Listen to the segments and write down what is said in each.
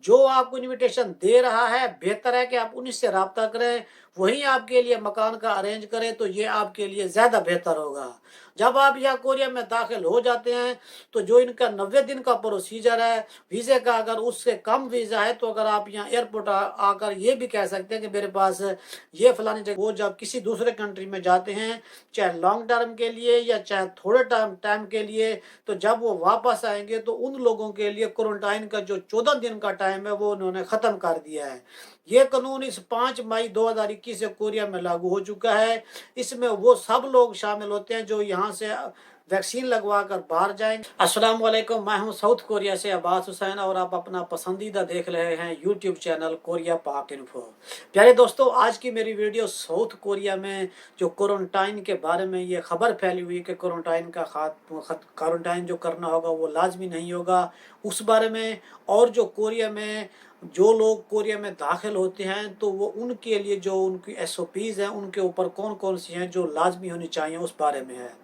जो आपको इनविटेशन दे रहा है बेहतर है कि आप उन्हीं से रब्ता करें, वहीं आपके लिए मकान का अरेंज करें, तो ये आपके लिए ज़्यादा बेहतर होगा। जब आप यहाँ कोरिया में दाखिल हो जाते हैं तो जो इनका 90 दिन का प्रोसीजर है वीज़े का, अगर उससे कम वीज़ा है तो अगर आप यहाँ एयरपोर्ट आकर ये भी कह सकते हैं कि मेरे पास ये फलानी जगह, वो जब किसी दूसरे कंट्री में जाते हैं चाहे लॉन्ग टर्म के लिए या चाहे थोड़े टाइम के लिए, तो जब वो वापस आएंगे तो उन लोगों के लिए क्वारंटाइन का जो 14 दिन का टाइम है वो उन्होंने ख़त्म कर दिया है। ये कानून इस 5 मई 2021 से कोरिया में लागू हो चुका है। इसमें वो सब लोग शामिल होते हैं जो यहाँ से वैक्सीन लगवा कर बाहर जाएंगे। अस्सलाम वालेकुम, मैं हूँ साउथ कोरिया से अब्बास हुसैन और आप अपना पसंदीदा देख रहे हैं यूट्यूब चैनल कोरिया पाक इन्फो। प्यारे दोस्तों, आज की मेरी वीडियो साउथ कोरिया में जो क्वारंटाइन के बारे में ये खबर फैली हुई है कि क्वारंटाइन जो करना होगा वो लाजमी नहीं होगा, उस बारे में। और जो कोरिया में जो लोग कोरिया में दाखिल होते हैं तो वो उनके लिए जो उनकी SOPs हैं उनके ऊपर कौन कौन सी हैं जो लाजमी होनी चाहिए उस बारे में है।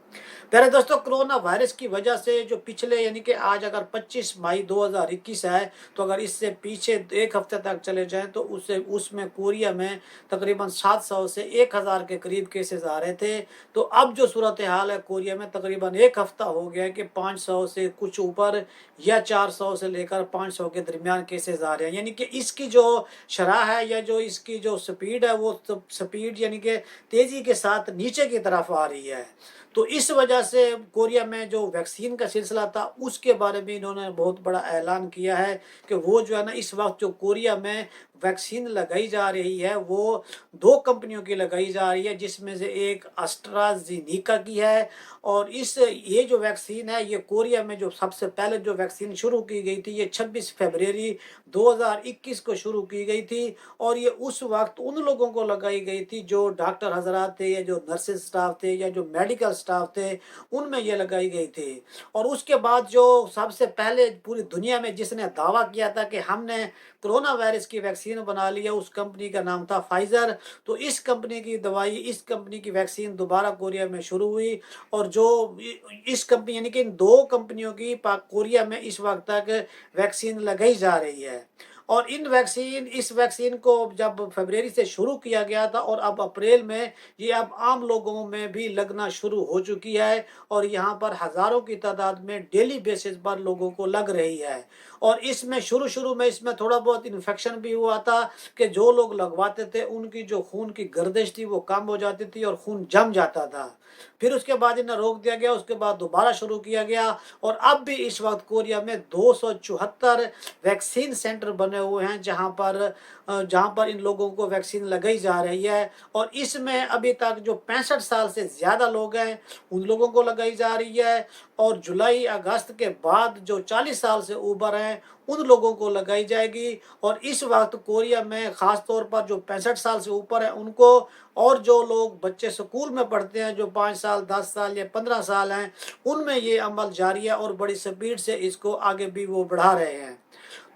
प्यारे दोस्तों, कोरोना वायरस की वजह से जो पिछले यानी कि आज अगर 25 मई 2021 है तो अगर इससे पीछे एक हफ्ते तक चले जाएं तो उसमें कोरिया में तकरीबन 700 से 1000 के करीब केसेस आ रहे थे। तो अब जो सूरत हाल है कोरिया में, तकरीबन एक हफ्ता हो गया कि 500 से कुछ ऊपर या 400 से लेकर 500 के दरमियान केसेस आ रहे हैं। यानी कि इसकी जो शरह है या जो इसकी जो स्पीड है वो स्पीड यानी कि तेज़ी के साथ नीचे की तरफ आ रही है। तो इस वजह से कोरिया में जो वैक्सीन का सिलसिला था उसके बारे में इन्होंने बहुत बड़ा ऐलान किया है कि वो जो है ना, इस वक्त जो कोरिया में वैक्सीन लगाई जा रही है वो 2 कंपनियों की लगाई जा रही है, जिसमें से एक एस्ट्राज़ेनेका की है। और ये जो वैक्सीन है ये कोरिया में जो सबसे पहले जो वैक्सीन शुरू की गई थी ये 26 फरवरी 2021 को शुरू की गई थी। और ये उस वक्त उन लोगों को लगाई गई थी जो डॉक्टर हजरात थे या जो नर्सिस स्टाफ थे या जो मेडिकल स्टाफ थे, उनमें ये लगाई गई थी। और उसके बाद जो सबसे पहले पूरी दुनिया में जिसने दावा किया था कि हमने कोरोना वायरस की वैक्सीन बना ली है, उस कंपनी का नाम था फाइजर। तो इस कंपनी की दवाई, इस कंपनी की वैक्सीन दोबारा कोरिया में शुरू हुई। और जो इस कंपनी यानी कि इन 2 कंपनियों की कोरिया में इस वक्त तक वैक्सीन लगाई जा रही है। और इस वैक्सीन को जब फरवरी से शुरू किया गया था और अब अप्रैल में ये अब आम लोगों में भी लगना शुरू हो चुकी है। और यहाँ पर हज़ारों की तादाद में डेली बेसिस पर लोगों को लग रही है। और इसमें शुरू में इसमें थोड़ा बहुत इन्फेक्शन भी हुआ था कि जो लोग लगवाते थे उनकी जो खून की गर्दिश थी वो कम हो जाती थी और खून जम जाता था। फिर उसके बाद इन्हें रोक दिया गया, उसके बाद दोबारा शुरू किया गया। और अब भी इस वक्त कोरिया में 274 वैक्सीन सेंटर बने हुए हैं जहां पर इन लोगों को वैक्सीन लगाई जा रही है। और इसमें अभी तक जो 65 साल से ज़्यादा लोग हैं उन लोगों को लगाई जा रही है। और जुलाई अगस्त के बाद जो 40 साल से ऊपर हैं उन लोगों को लगाई जाएगी। और इस वक्त कोरिया में ख़ास तौर पर जो 65 साल से ऊपर है उनको, और जो लोग बच्चे स्कूल में पढ़ते हैं जो 5 साल 10 साल या 15 साल हैं, उनमें ये अमल जारी है और बड़ी स्पीड से इसको आगे भी वो बढ़ा रहे हैं।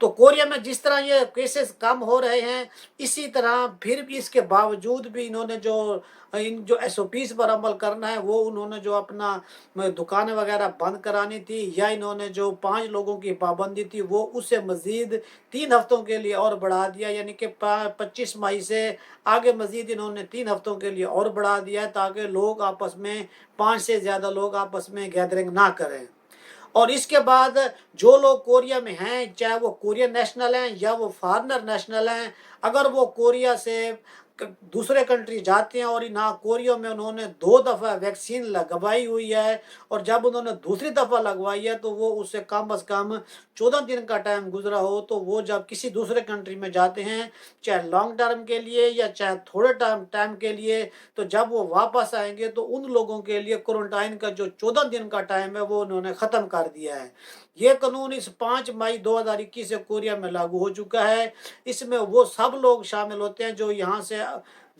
तो कोरिया में जिस तरह ये केसेस कम हो रहे हैं, इसी तरह फिर भी इसके बावजूद भी इन्होंने जो SOPs पर अमल करना है वो उन्होंने जो अपना दुकानें वगैरह बंद करानी थी या इन्होंने जो 5 लोगों की पाबंदी थी वो उसे मज़ीद 3 हफ्तों के लिए और बढ़ा दिया। यानी कि 25 मई से आगे मज़ीद इन्होंने 3 हफ्तों के लिए और बढ़ा दिया है ताकि लोग आपस में 5 से ज़्यादा लोग आपस में गैदरिंग ना करें। और इसके बाद जो लोग कोरिया में हैं, चाहे वो कोरियन नेशनल हैं या वो फॉरेनर नेशनल हैं, अगर वो कोरिया से दूसरे कंट्री जाते हैं और यहाँ कोरिया में उन्होंने 2 दफ़ा वैक्सीन लगवाई हुई है और जब उन्होंने दूसरी दफ़ा लगवाई है तो वो उससे कम अज़ कम 14 दिन का टाइम गुजरा हो, तो वो जब किसी दूसरे कंट्री में जाते हैं चाहे लॉन्ग टर्म के लिए या चाहे थोड़े टाइम के लिए, तो जब वो वापस आएंगे तो उन लोगों के लिए क्वारंटाइन का जो 14 दिन का टाइम है वो उन्होंने ख़त्म कर दिया है। ये कानून इस 5 मई 2021 से कोरिया में लागू हो चुका है। इसमें वो सब लोग शामिल होते हैं जो यहाँ से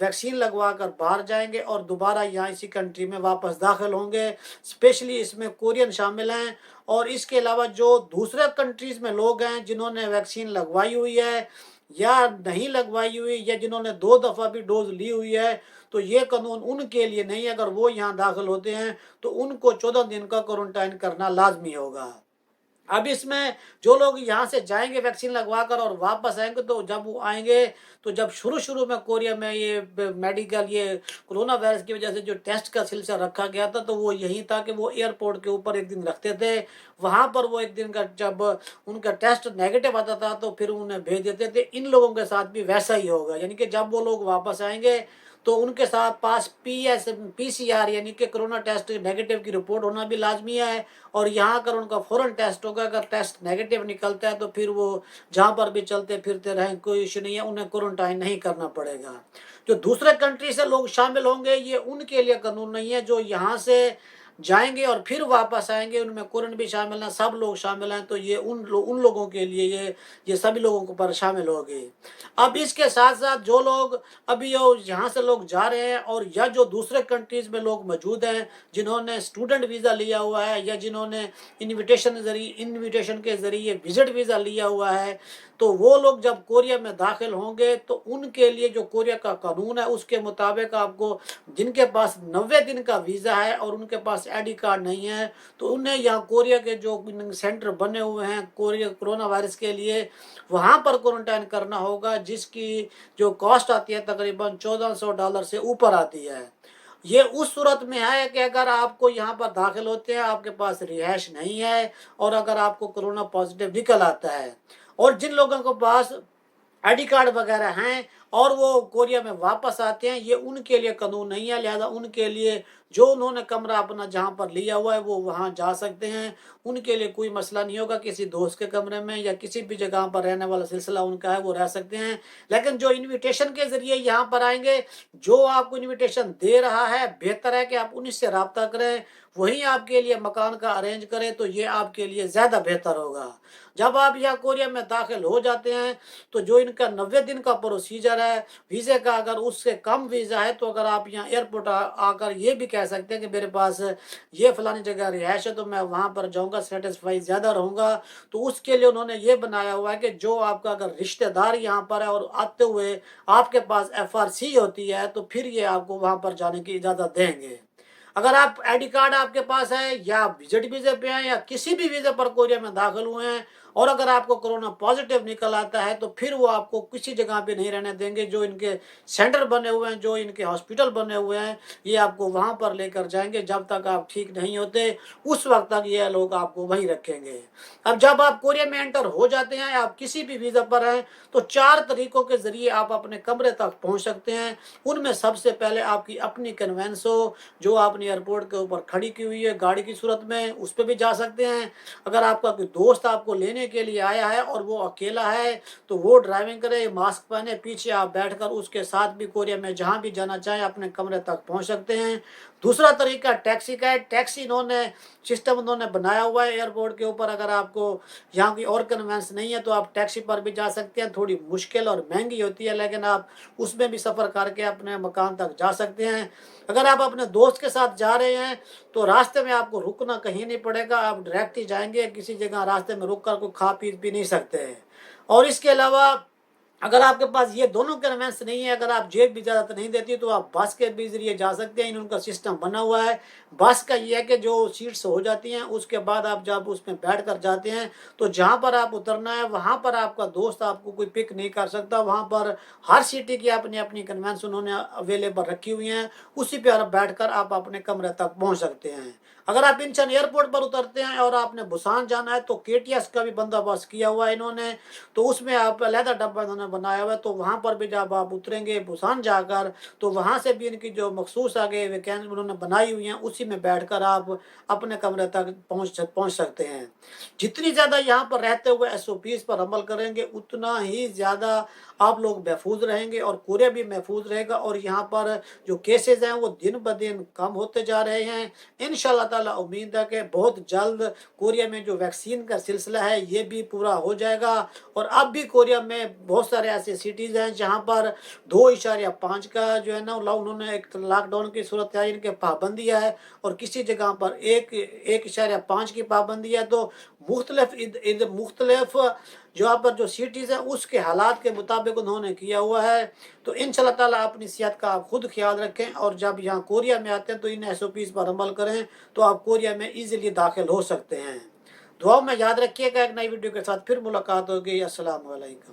वैक्सीन लगवा कर बाहर जाएंगे और दोबारा यहाँ इसी कंट्री में वापस दाखिल होंगे। स्पेशली इसमें कोरियन शामिल हैं। और इसके अलावा जो दूसरे कंट्रीज़ में लोग हैं जिन्होंने वैक्सीन लगवाई हुई है या नहीं लगवाई हुई या जिन्होंने 2 दफ़ा भी डोज ली हुई है, तो ये कानून उनके लिए नहीं है। अगर वो यहाँ दाखिल होते हैं तो उनको 14 दिन का क्वारंटाइन करना लाजमी होगा। अब इसमें जो लोग यहाँ से जाएंगे वैक्सीन लगवा कर और वापस आएंगे, तो जब वो आएंगे तो जब शुरू में कोरिया में ये मेडिकल ये कोरोना वायरस की वजह से जो टेस्ट का सिलसिला रखा गया था, तो वो यही था कि वो एयरपोर्ट के ऊपर एक दिन रखते थे, वहां पर वो एक दिन का जब उनका टेस्ट नेगेटिव आता था तो फिर उन्हें भेज देते थे। इन लोगों के साथ भी वैसा ही होगा, यानी कि जब वो लोग वापस आएंगे तो उनके साथ पास PCR यानी कि कोरोना टेस्ट नेगेटिव की रिपोर्ट होना भी लाजमी है, और यहाँ अगर उनका फौरन टेस्ट होगा, अगर टेस्ट नेगेटिव निकलता है तो फिर वो जहाँ पर भी चलते फिरते रहें, कोई इशू नहीं है, उन्हें क्वारंटाइन नहीं करना पड़ेगा। जो दूसरे कंट्री से लोग शामिल होंगे ये उनके लिए कानून नहीं है, जो यहाँ से जाएंगे और फिर वापस आएंगे उनमें कुरन भी शामिल है, सब लोग शामिल हैं, तो ये उन लोगों के लिए ये सभी लोगों को पर शामिल हो गए। अब इसके साथ साथ जो लोग अभी यहाँ से लोग जा रहे हैं और या जो दूसरे कंट्रीज में लोग मौजूद हैं जिन्होंने स्टूडेंट वीज़ा लिया हुआ है या जिन्होंने इन्विटेशन के ज़रिए विजिट वीज़ा लिया हुआ है, तो वो लोग जब कोरिया में दाखिल होंगे तो उनके लिए जो कोरिया का कानून है उसके मुताबिक आपको, जिनके पास 90 दिन का वीज़ा है और उनके पास ID कार्ड नहीं है, तो उन्हें यहाँ कोरिया के जो सेंटर बने हुए हैं कोरिया कोरोना वायरस के लिए, वहाँ पर क्वारंटाइन करना होगा, जिसकी जो कॉस्ट आती है तकरीबन $1400 से ऊपर आती है। ये उस सूरत में है कि अगर आपको यहाँ पर दाखिल होते हैं, आपके पास रिहाइश नहीं है और अगर आपको कोरोना पॉजिटिव निकल आता है, और जिन लोगों के पास ID कार्ड वगैरह हैं और वो कोरिया में वापस आते हैं, ये उनके लिए कानून नहीं है। लिहाजा उनके लिए जो उन्होंने कमरा अपना जहाँ पर लिया हुआ है वो वहाँ जा सकते हैं, उनके लिए कोई मसला नहीं होगा। किसी दोस्त के कमरे में या किसी भी जगह पर रहने वाला सिलसिला उनका है वो रह सकते हैं। लेकिन जो इन्विटेशन के ज़रिए यहाँ पर आएंगे, जो आपको इन्विटेशन दे रहा है, बेहतर है कि आप उन्हीं से रब्ता करें, वहीं आपके लिए मकान का अरेंज करें, तो ये आपके लिए ज़्यादा बेहतर होगा। जब आप यहाँ कोरिया में दाखिल हो जाते हैं तो जो इनका 90 दिन का प्रोसीजर है वीज़े का, अगर उससे कम वीज़ा है तो अगर आप यहाँ एयरपोर्ट आकर ये भी कह सकते हैं कि मेरे पास ये फलानी जगह रिहाइश है तो मैं वहाँ पर जाऊँगा, सेटिस्फाई ज़्यादा रहूँगा, तो उसके लिए उन्होंने ये बनाया हुआ है कि जो आपका अगर रिश्तेदार यहाँ पर है और आते हुए आपके पास FRC होती है तो फिर ये आपको वहाँ पर जाने की इजाज़त देंगे। अगर आप ID कार्ड आपके पास है या आप विजिट वीज़े पे हैं या किसी भी वीज़े पर कोरिया में दाखिल हुए हैं और अगर आपको कोरोना पॉजिटिव निकल आता है तो फिर वो आपको किसी जगह पे नहीं रहने देंगे। जो इनके सेंटर बने हुए हैं, जो इनके हॉस्पिटल बने हुए हैं, ये आपको वहाँ पर लेकर जाएंगे। जब तक आप ठीक नहीं होते उस वक्त तक ये लोग आपको वहीं रखेंगे। अब जब आप कोरिया में एंटर हो जाते हैं, आप किसी भी वीज़ा पर हैं, तो 4 तरीकों के ज़रिए आप अपने कमरे तक पहुँच सकते हैं। उनमें सबसे पहले आपकी अपनी कन्वेंस हो जो आपने एयरपोर्ट के ऊपर खड़ी की हुई है गाड़ी की सूरत में, उस पर भी जा सकते हैं। अगर आपका कोई दोस्त आपको लेने के लिए आया है और वो अकेला है तो वो ड्राइविंग करे, मास्क पहने, पीछे आप बैठकर उसके साथ भी कोरिया में जहां भी जाना चाहे अपने कमरे तक पहुंच सकते हैं। दूसरा तरीका टैक्सी का है। टैक्सी इन्होंने सिस्टम उन्होंने बनाया हुआ है एयरपोर्ट के ऊपर। अगर आपको यहाँ की और कन्वेंस नहीं है तो आप टैक्सी पर भी जा सकते हैं। थोड़ी मुश्किल और महंगी होती है लेकिन आप उसमें भी सफ़र करके अपने मकान तक जा सकते हैं। अगर आप अपने दोस्त के साथ जा रहे हैं तो रास्ते में आपको रुकना कहीं नहीं पड़ेगा, आप डायरेक्ट ही जाएंगे, किसी जगह रास्ते में रुक कर कोई खा पी भी नहीं सकते हैं। और इसके अलावा अगर आपके पास ये दोनों कन्वेंस नहीं है, अगर आप जेब भी इजाज़त नहीं देती तो आप बस के भी जरिए जा सकते हैं। इनका सिस्टम बना हुआ है। बस का ये है कि जो सीट्स हो जाती हैं उसके बाद आप जब उसमें बैठ कर जाते हैं तो जहाँ पर आप उतरना है वहाँ पर आपका दोस्त आपको कोई पिक नहीं कर सकता। वहाँ पर हर सिटी की अपनी अपनी कन्वेंस उन्होंने अवेलेबल रखी हुई हैं, उसी पर बैठ कर आप अपने कमरे तक पहुँच सकते हैं। अगर आप इंचन एयरपोर्ट पर उतरते हैं और आपने बुसान जाना है तो KTS का भी बंदोबस्त किया हुआ है इन्होंने, तो उसमें आप अलहदा डब्बा इन्होंने बनाया हुआ है। तो वहाँ पर भी जब आप उतरेंगे बुसान जाकर तो वहाँ से भी इनकी जो मखसूस आगे वैकेंसी उन्होंने बनाई हुई हैं उसी में बैठकर आप अपने कमरे तक पहुँच सकते हैं। जितनी ज़्यादा यहाँ पर रहते हुए SOPs पर अमल करेंगे उतना ही ज़्यादा आप लोग महफूज रहेंगे और कोरिया भी महफूज रहेगा। और यहाँ पर जो केसेस हैं वो दिन ब दिन कम होते जा रहे हैं। इंशाअल्लाह ताला उम्मीद है कि बहुत जल्द कोरिया में जो वैक्सीन का सिलसिला है ये भी पूरा हो जाएगा। और अब भी कोरिया में बहुत सारे ऐसे सिटीज़ हैं जहाँ पर 2.5 का जो है ना उन्होंने एक लॉकडाउन की सूरत है, इनके पाबंदी है, और किसी जगह पर 1.5 की पाबंदी है। तो मुख्तलिफ जहाँ पर जो सिटीज़ हैं उसके हालात के मुताबिक उन्होंने किया हुआ है। तो इंशाअल्लाह ताला अपनी सेहत का आप खुद ख्याल रखें और जब यहाँ कोरिया में आते हैं तो इन SOPs पर अमल करें तो आप कोरिया में ईज़िली दाखिल हो सकते हैं। دعاؤں میں یاد رکھیے گا، ایک نئی ویڈیو کے ساتھ پھر ملاقات ہوگی۔ السلام علیکم۔